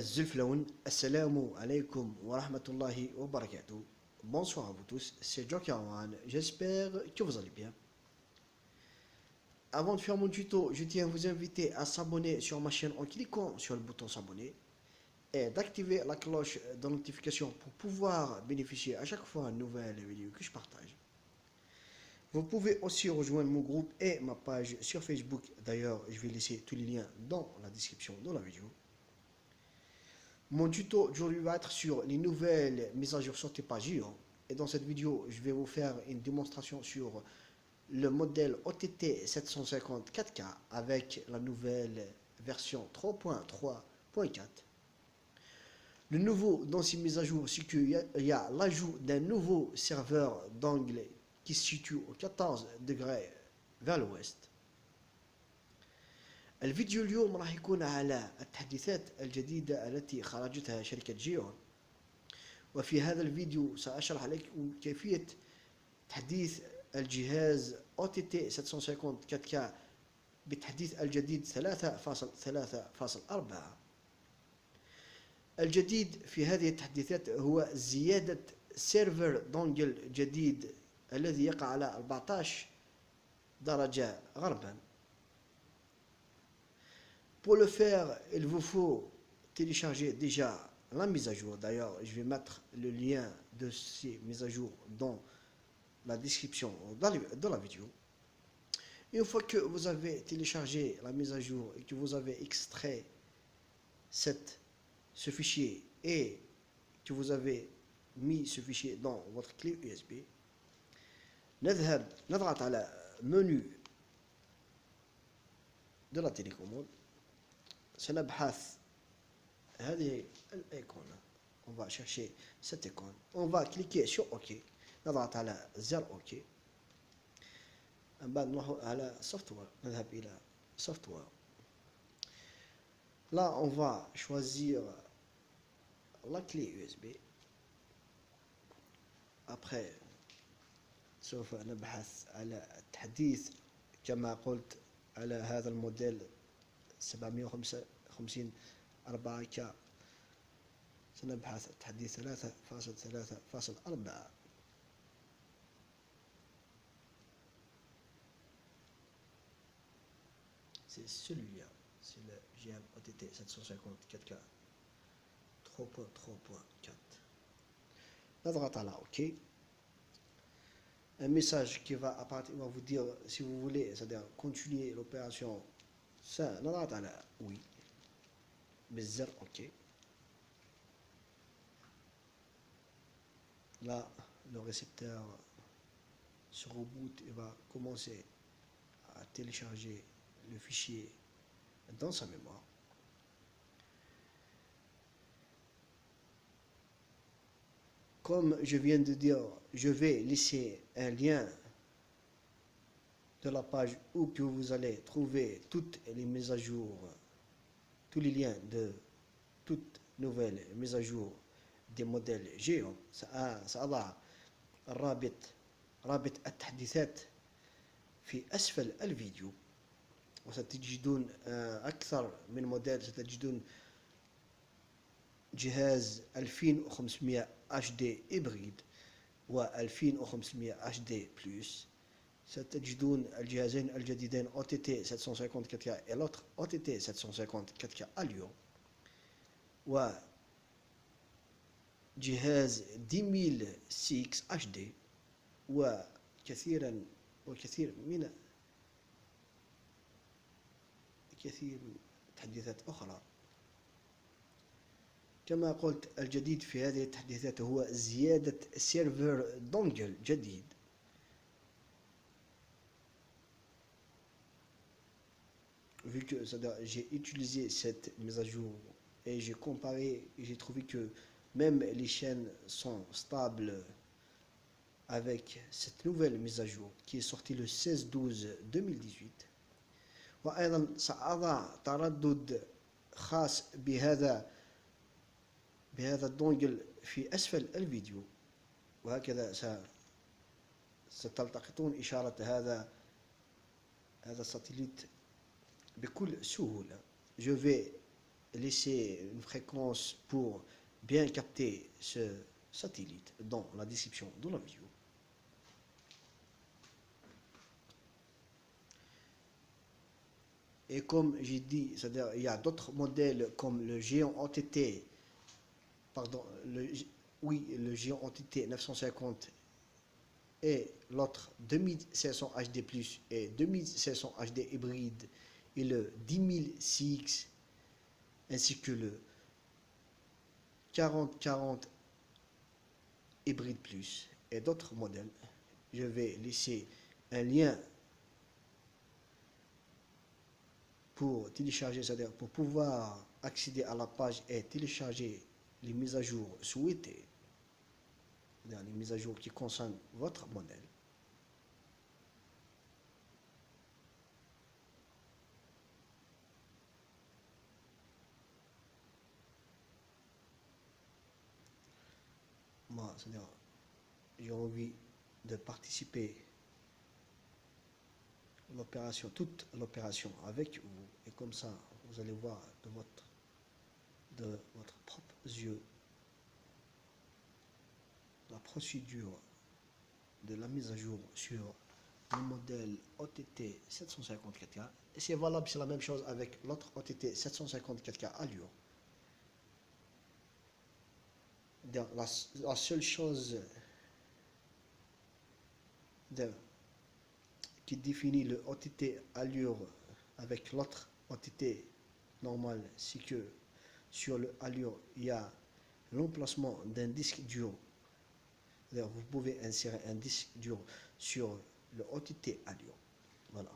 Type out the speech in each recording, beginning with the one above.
Zulflaoun, assalamu alaikum wa rahmatullahi wa barakatuh. Bonsoir à vous tous, c'est Joker One, j'espère que vous allez bien. Avant de faire mon tuto, je tiens à vous inviter à s'abonner sur ma chaîne en cliquant sur le bouton s'abonner et d'activer la cloche de notification pour pouvoir bénéficier à chaque fois d'une nouvelle vidéo que je partage. Vous pouvez aussi rejoindre mon groupe et ma page sur Facebook. D'ailleurs, je vais laisser tous les liens dans la description de la vidéo. Mon tuto d'aujourd'hui va être sur les nouvelles mises à jour sorties par Géant. Et dans cette vidéo, je vais vous faire une démonstration sur le modèle OTT 750 4K avec la nouvelle version 3.3.4. Le nouveau dans ces mises à jour, c'est qu'il y a l'ajout d'un nouveau serveur d'angle qui se situe au 14 degrés vers l'ouest. الفيديو اليوم راح يكون على التحديثات الجديدة التي خرجتها شركة جيون، وفي هذا الفيديو سأشرح لكم كيفية تحديث الجهاز OTT 750 4K بالتحديث الجديد 3.3.4. الجديد في هذه التحديثات هو زيادة سيرفر دونجل جديد الذي يقع على 14 درجة غربا. Pour le faire, il vous faut télécharger déjà la mise à jour. D'ailleurs, je vais mettre le lien de ces mises à jour dans la description de la vidéo. Une fois que vous avez téléchargé la mise à jour et que vous avez extrait ce fichier et que vous avez mis ce fichier dans votre clé USB, نضغط على menu de la télécommande. سنبحث هذه الأيقونة. On va chercher cette icône. On va cliquer sur OK. نضغط على زر OK. من بعد نروح على software. نذهب إلى software. Là, on va choisir la clé USB. Après, سوف نبحث على التحديث كما قلت على هذا الموديل 750 4K. سنبحث التحديث 3.3.4. C'est celui-là, c'est le GM OTT 750 4K 3.3.4. نضغط على OK. Un message qui va apparaître, il va vous dire si vous voulez, c'est-à-dire continuer l'opération. Ça, نضغط على oui بالزر OK. Là, le récepteur se reboot et va commencer à télécharger le fichier dans sa mémoire. Comme je viens de dire, je vais laisser un lien de la page où que vous allez trouver toutes les mises à jour, tous les liens de toutes nouvelles mises à jour des modèles جيون. سأضع رابط التحديثات في أسفل الفيديو، وستجدون أكثر من موديل. ستجدون جهاز 2500 HD hybride و 2500 HD plus. ستجدون الجهازين الجديدين OTT 750 4K et l'autre OTT 750 4K à Lyon، وجهاز 10006 HD وكثير من تحديثات أخرى. كما قلت، الجديد في هذه التحديثات هو زيادة سيرفر دونجل جديد. Vu que j'ai utilisé cette mise à jour et j'ai comparé, j'ai trouvé que même les chaînes sont stables avec cette nouvelle mise à jour qui est sortie le 16/12/2018. وأيضا سأضع تردد خاص بهذا الدونجل في أسفل الفيديو، وهكذا ستلتقطون إشارة هذا الساتellite بكل سهولة. Je vais laisser une fréquence pour bien capter ce satellite dans la description de la vidéo. Et comme j'ai dit, c'est-à-dire il y a d'autres modèles comme le géant OTT, pardon, le géant OTT 950 et l'autre 2500 HD+, et 2500 HD hybride et le 10006 ainsi que le 4040 hybride plus et d'autres modèles. Je vais laisser un lien pour télécharger, c'est-à-dire pour pouvoir accéder à la page et télécharger les mises à jour souhaitées, les mises à jour qui concernent votre modèle. Moi, c'est-à-dire, j'ai envie de participer à l'opération, toute l'opération avec vous, et comme ça, vous allez voir de votre propre yeux la procédure de la mise à jour sur le modèle OTT 754K. Et c'est valable, c'est la même chose avec l'autre OTT 754K Allure. La seule chose qui définit le OTT Allure avec l'autre OTT normal, c'est que sur le Allure, il y a l'emplacement d'un disque dur. Vous pouvez insérer un disque dur sur le OTT Allure. Voilà.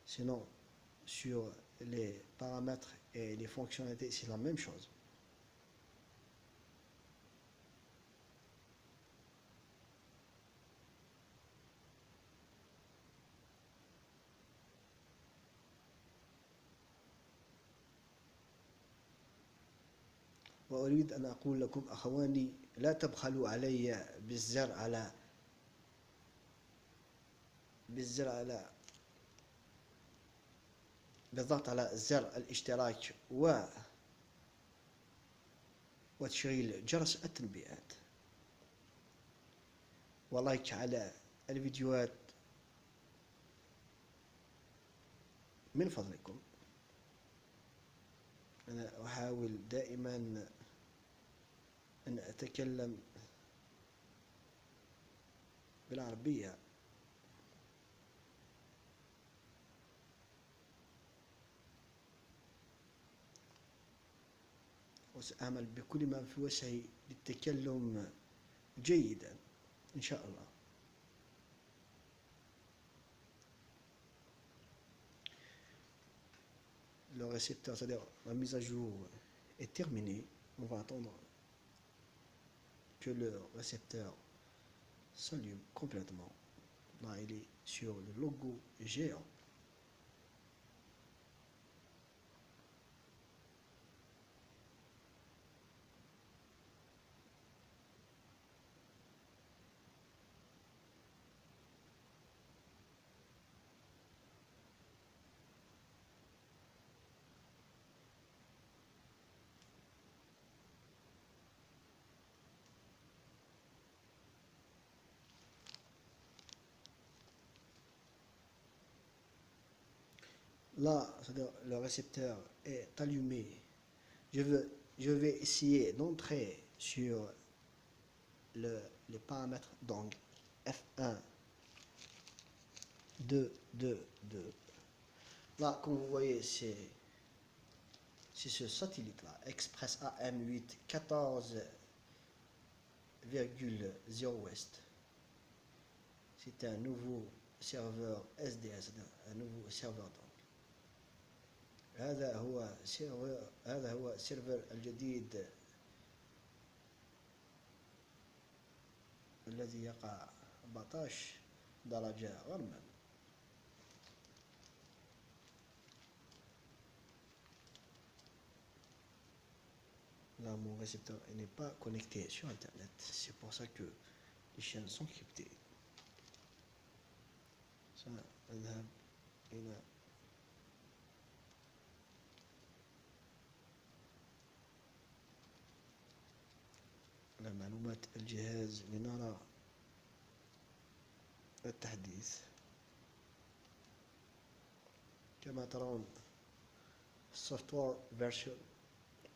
Sinon, sur les paramètres et les fonctionnalités, c'est la même chose. وأريد أن أقول لكم أخواني لا تبخلوا علي بالزر على بالضغط على زر الاشتراك وتشغيل جرس التنبيهات ولايك على الفيديوهات من فضلكم. أنا أحاول دائما أن أتكلم بالعربية وسأعمل بكل ما في وسعي للتكلم جيدا إن شاء الله. Le récepteur, c'est-à-dire la mise à jour est terminée. On va attendre que le récepteur s'allume complètement. Là, il est sur le logo géant. Là, c'est-à-dire le récepteur est allumé. Je vais essayer d'entrer sur les paramètres d'angle F1, 2, 2, 2. Là, comme vous voyez, c'est ce satellite-là, Express AM8 14,0 West. C'est un nouveau serveur SDS, un nouveau serveur d'angle. هذا هو سيرفر الجديد الذي يقع 14 درجة غربا. Là, mon récepteur n'est pas connecté sur Internet. C'est pour ça que les chaînes sont cryptées. Ça, الجهاز لنرى التحديث. كما ترون software version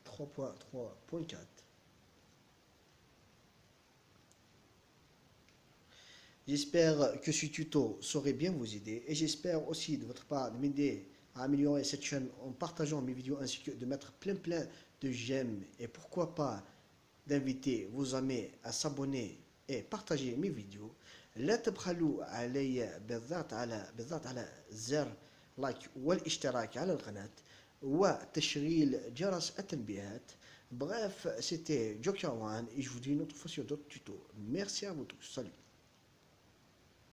3.3.4. J'espère que ce tuto saurait bien vous aider et j'espère aussi de votre part de m'aider à améliorer cette chaîne en partageant mes vidéos ainsi que de mettre plein de j'aime et pourquoi pas d'inviter vos amis à s'abonner et partager mes vidéos. لا تبخلوا علي بالضغط على زر لايك والاشتراك على القناة وتشغيل جرس التنبيهات. Bref, c'était Joker One et je vous dis une autre fois sur d'autres tutos. Merci à vous tous. Salut.